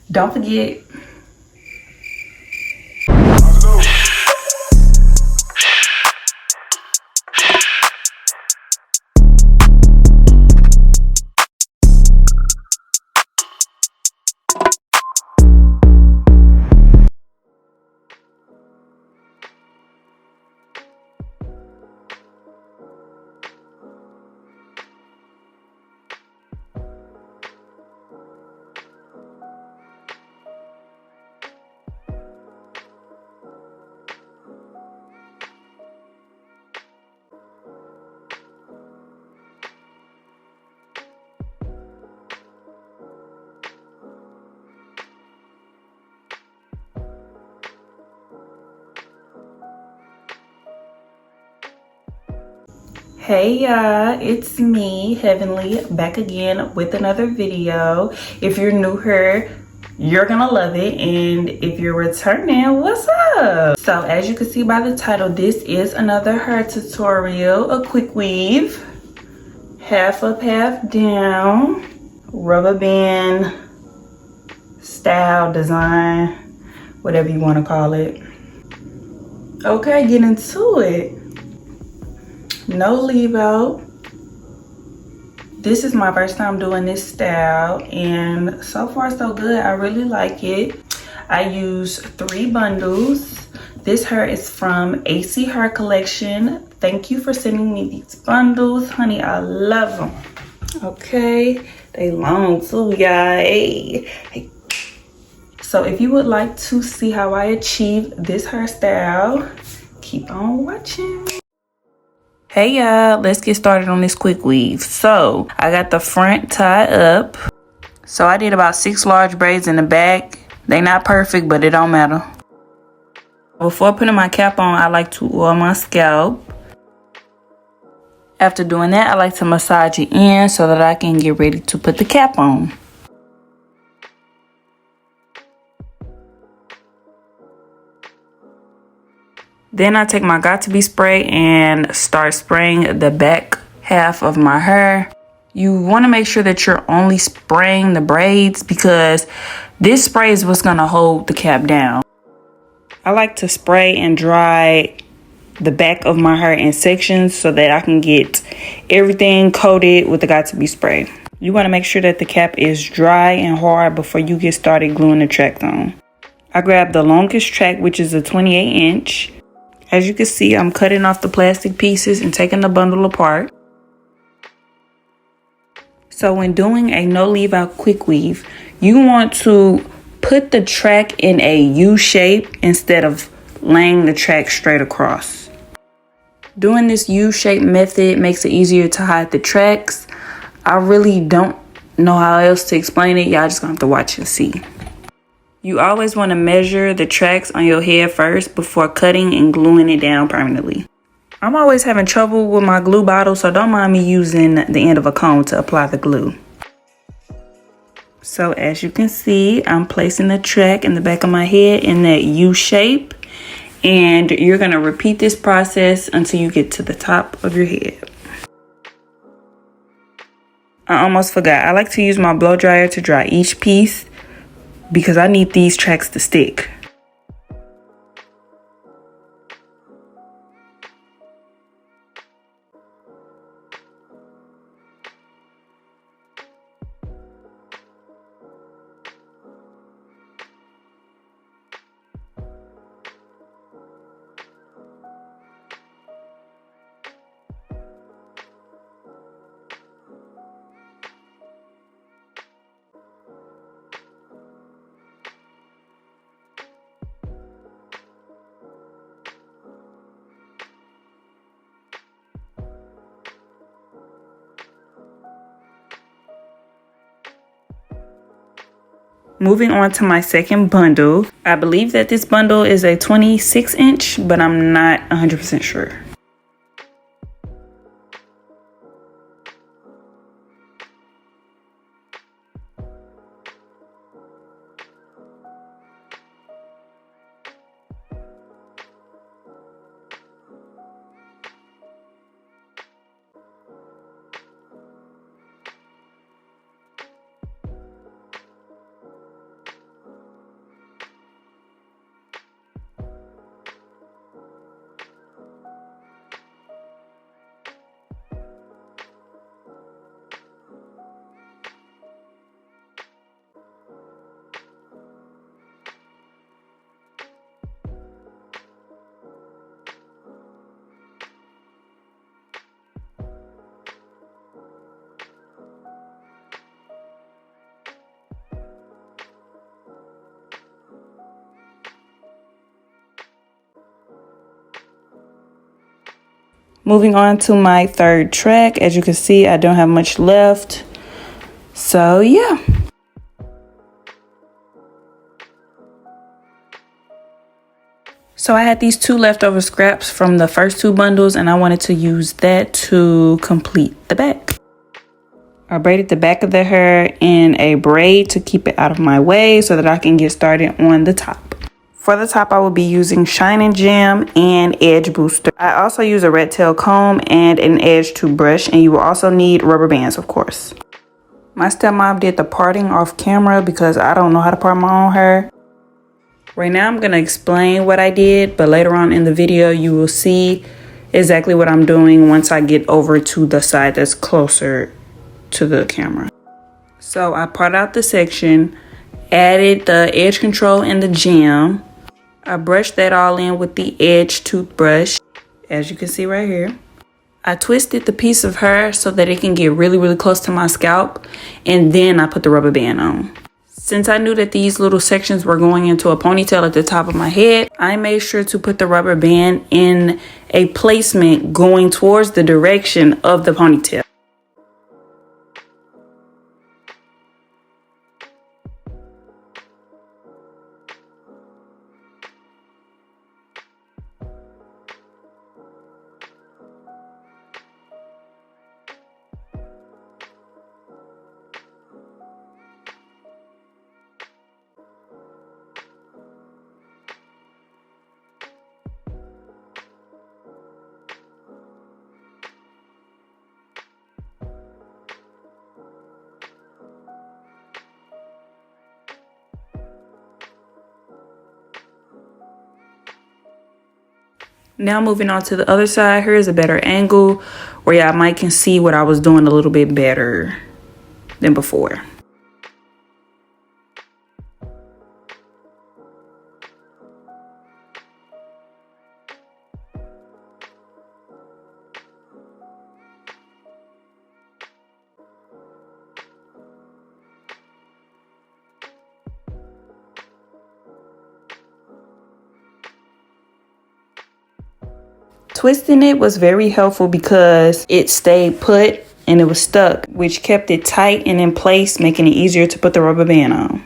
Don't forget, hey y'all, it's me, Heavenly, back again with another video. If you're new here, you're gonna love it, and if you're returning, what's up? So as you can see by the title, this is another hair tutorial, a quick weave, half up, half down, rubber band style, design, whatever you want to call it. Okay, get into it. No leave out. This is my first time doing this style, and so far so good. I really like it. I use 3 bundles. This hair is from AC Hair Collection. Thank you for sending me these bundles, honey. I love them. Okay, they long too, y'all. Hey. So if you would like to see how I achieve this hairstyle, keep on watching. Hey y'all, let's get started on this quick weave. So I got the front tied up. So I did about 6 large braids in the back. They not perfect, but it don't matter. Before putting my cap on, I like to oil my scalp. After doing that, I like to massage it in so that I can get ready to put the cap on. Then I take my Got2b spray and start spraying the back half of my hair. You want to make sure that you're only spraying the braids because this spray is what's going to hold the cap down. I like to spray and dry the back of my hair in sections so that I can get everything coated with the Got2b spray. You want to make sure that the cap is dry and hard before you get started gluing the tracks on. I grabbed the longest track, which is a 28 inch. As you can see, I'm cutting off the plastic pieces and taking the bundle apart. So when doing a no leave out quick weave, you want to put the track in a U shape instead of laying the track straight across. Doing this U shape method makes it easier to hide the tracks. I really don't know how else to explain it. Y'all just gonna have to watch and see. You always want to measure the tracks on your head first before cutting and gluing it down permanently. I'm always having trouble with my glue bottle, so don't mind me using the end of a comb to apply the glue. So as you can see, I'm placing the track in the back of my head in that U shape, and you're going to repeat this process until you get to the top of your head. I almost forgot. I like to use my blow dryer to dry each piece because I need these tracks to stick. Moving on to my second bundle. I believe that this bundle is a 26 inch, but I'm not 100% sure. Moving on to my third track. As you can see, I don't have much left. So yeah. So I had these 2 leftover scraps from the first 2 bundles, and I wanted to use that to complete the back. I braided the back of the hair in a braid to keep it out of my way so that I can get started on the top. For the top, I will be using Shine and Jam and Edge Booster. I also use a red tail comb and an edge toothbrush, and you will also need rubber bands, of course. My stepmom did the parting off camera because I don't know how to part my own hair. Right now, I'm going to explain what I did, but later on in the video, you will see exactly what I'm doing once I get over to the side that's closer to the camera. So I parted out the section, added the edge control and the jam. I brushed that all in with the edge toothbrush, as you can see right here. I twisted the piece of hair so that it can get really, really close to my scalp, and then I put the rubber band on. Since I knew that these little sections were going into a ponytail at the top of my head, I made sure to put the rubber band in a placement going towards the direction of the ponytail. Now moving on to the other side, here is a better angle where y'all might can see what I was doing a little bit better than before. Twisting it was very helpful because it stayed put and it was stuck, which kept it tight and in place, making it easier to put the rubber band on.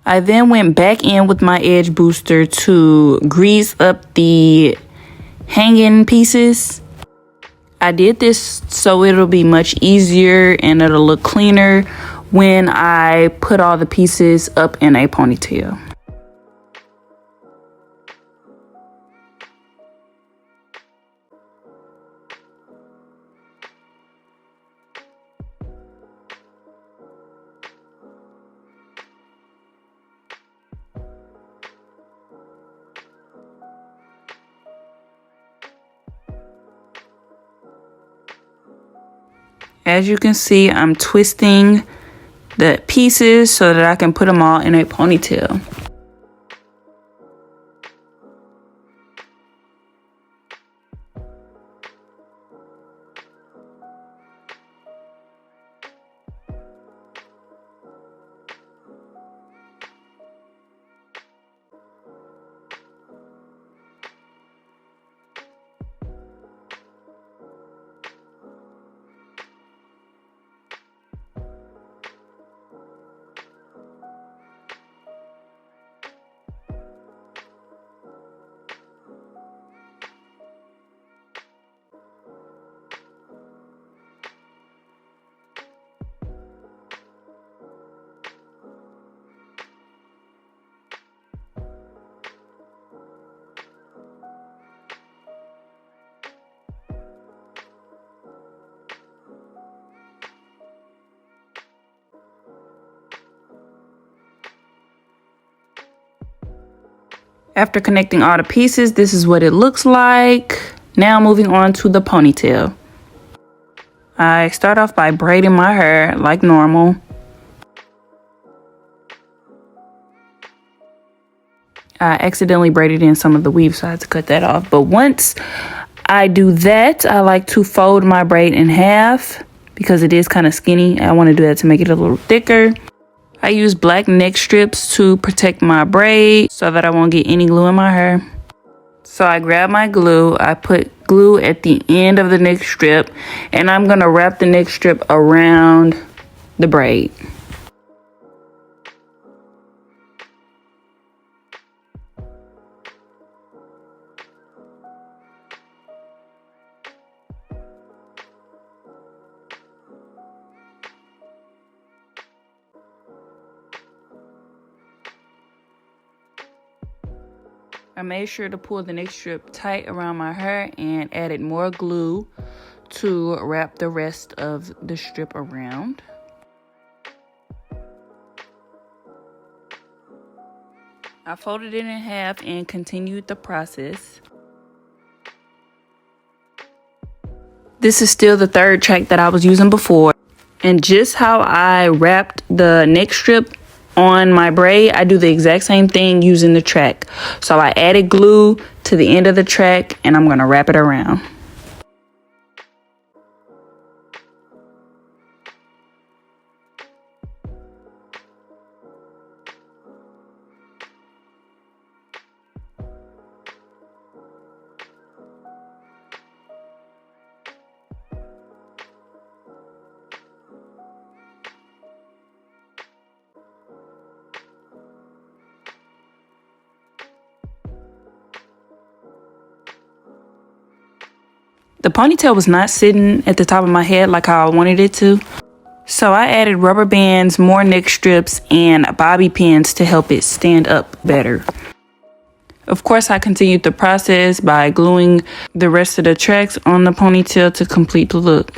I then went back in with my edge booster to grease up the hanging pieces. I did this so it'll be much easier and it'll look cleaner when I put all the pieces up in a ponytail. As you can see, I'm twisting the pieces so that I can put them all in a ponytail. After connecting all the pieces, this is what it looks like. Now moving on to the ponytail. I start off by braiding my hair like normal. I accidentally braided in some of the weave, so I had to cut that off. But once I do that, I like to fold my braid in half because it is kind of skinny. I want to do that to make it a little thicker. I use black neck strips to protect my braid so that I won't get any glue in my hair. So I grab my glue, I put glue at the end of the neck strip, and I'm gonna wrap the neck strip around the braid. I made sure to pull the neck strip tight around my hair and added more glue to wrap the rest of the strip around. I folded it in half and continued the process. This is still the third track that I was using before. And just how I wrapped the neck strip on my braid, I do the exact same thing using the track. So I added glue to the end of the track and I'm gonna wrap it around. The ponytail was not sitting at the top of my head like how I wanted it to. So I added rubber bands, more neck strips, and bobby pins to help it stand up better. Of course, I continued the process by gluing the rest of the tracks on the ponytail to complete the look.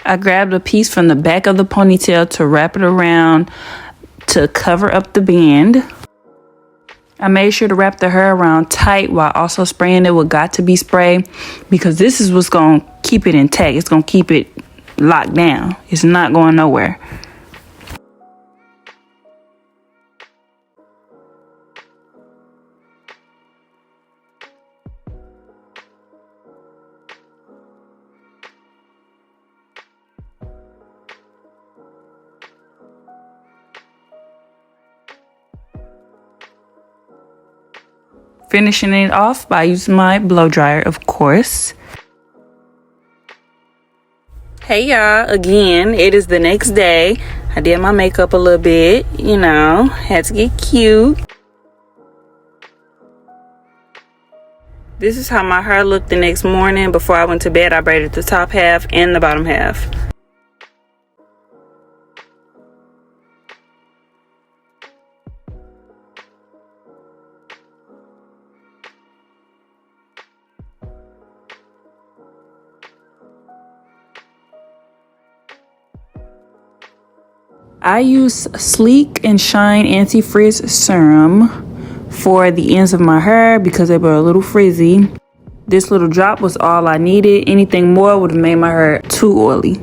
I grabbed a piece from the back of the ponytail to wrap it around to cover up the band. I made sure to wrap the hair around tight while also spraying it with Got To Be spray because this is what's going to keep it intact. It's going to keep it locked down. It's not going nowhere. Finishing it off by using my blow dryer, of course. Hey y'all, again, it is the next day. I did my makeup a little bit, you know, had to get cute. This is how my hair looked the next morning. Before I went to bed, I braided the top half and the bottom half. I use Sleek and Shine Anti-Frizz Serum for the ends of my hair because they were a little frizzy. This little drop was all I needed. Anything more would have made my hair too oily.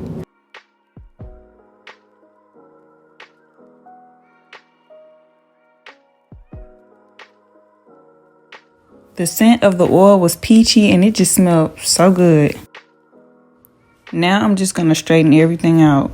The scent of the oil was peachy and it just smelled so good. Now I'm just going to straighten everything out.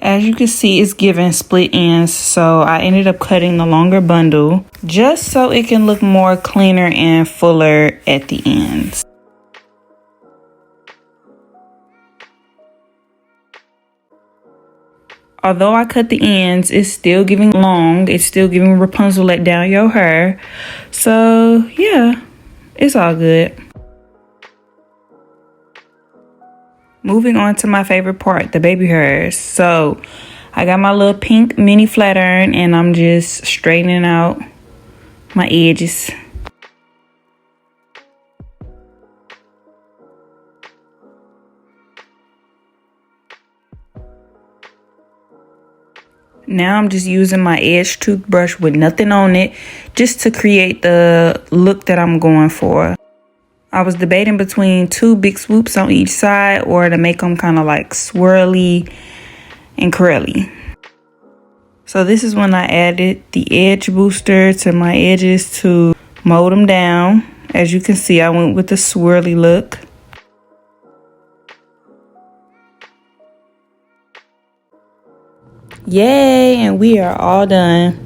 As you can see, it's giving split ends, so I ended up cutting the longer bundle just so it can look more cleaner and fuller at the ends. Although I cut the ends, it's still giving long. It's still giving Rapunzel let down your hair. So yeah, it's all good. Moving on to my favorite part, the baby hairs. So I got my little pink mini flat iron and I'm just straightening out my edges. Now I'm just using my edge toothbrush with nothing on it just to create the look that I'm going for. I was debating between 2 big swoops on each side or to make them kind of like swirly and curly. So this is when I added the edge booster to my edges to mold them down. As you can see, I went with the swirly look. Yay, and we are all done.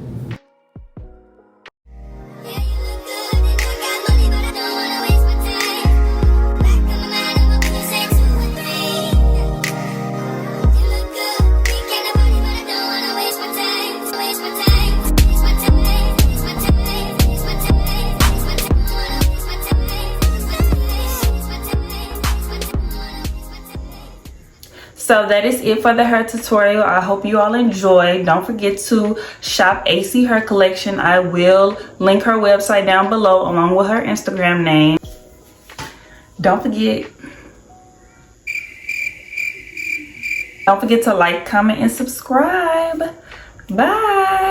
So that is it for the hair tutorial. I hope you all enjoyed. Don't forget to shop AC Hair Collection. I will link her website down below along with her Instagram name. Don't forget to like, comment, and subscribe. Bye.